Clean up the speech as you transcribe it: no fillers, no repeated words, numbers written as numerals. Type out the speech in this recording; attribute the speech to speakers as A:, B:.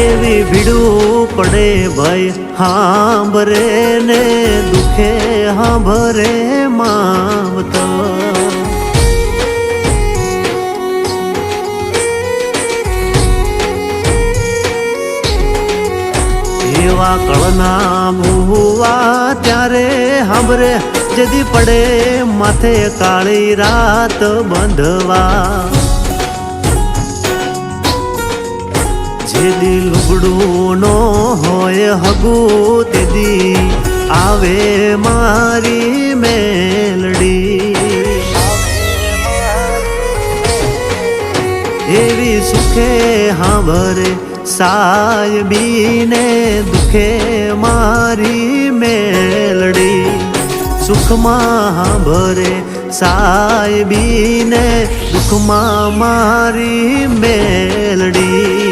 A: એવી ભીડું પડે ભાઈ હાંભરે ને દુખે હાંભરે માવતર એવા કળના ભૂવા ત્યારે હાંભરે જદી પડે માથે કાળી રાત બંધવા જેદી લુગડું નો હોય હગું તેદી આવે મારી મેલડી એવી સુખે હાંભરે સાયબીને દુખે મારી મેલડી સુખમાં હાંભરે સાયબીને દુખમાં મારી મેલડી